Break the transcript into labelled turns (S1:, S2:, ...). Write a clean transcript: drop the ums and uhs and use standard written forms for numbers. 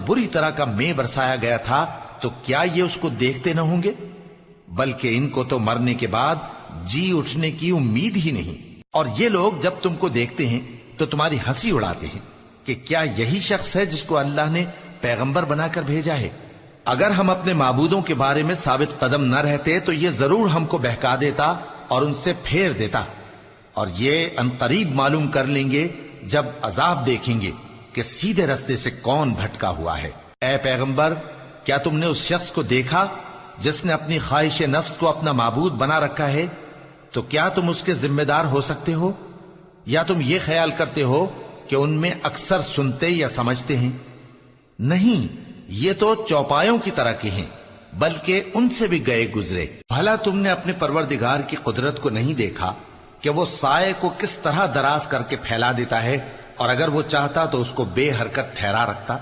S1: बुरी तरह का मेह बरसाया गया था, तो क्या ये उसको देखते न होंगे? बल्कि इनको तो मरने के बाद जी उठने की उम्मीद ही नहीं। और ये लोग जब तुमको देखते हैं तो तुम्हारी हंसी उड़ाते हैं कि क्या यही शख्स है जिसको अल्लाह ने पैगंबर बनाकर भेजा है? अगर हम अपने माबूदों के बारे में साबित कदम न रहते तो ये जरूर हमको बहका देता और उनसे फेर देता, और ये अनकरीब मालूम कर लेंगे जब अजाब देखेंगे कि सीधे रास्ते से कौन भटका हुआ है। ऐ पैगंबर, क्या तुमने उस शख्स को देखा जिसने अपनी ख्वाहिश नफ्स को अपना माबूद बना रखा है? तो क्या तुम उसके जिम्मेदार हो सकते हो? या तुम ये ख्याल करते हो कि उनमें अक्सर सुनते या समझते हैं? नहीं, ये तो चौपायों की तरह के हैं, बल्कि उनसे भी गए गुजरे। भला तुमने अपने परवरदिगार की कुदरत को नहीं देखा कि वो साए को किस तरह दराज करके फैला देता है, और अगर वो चाहता तो उसको बेहरकत ठहरा रखता।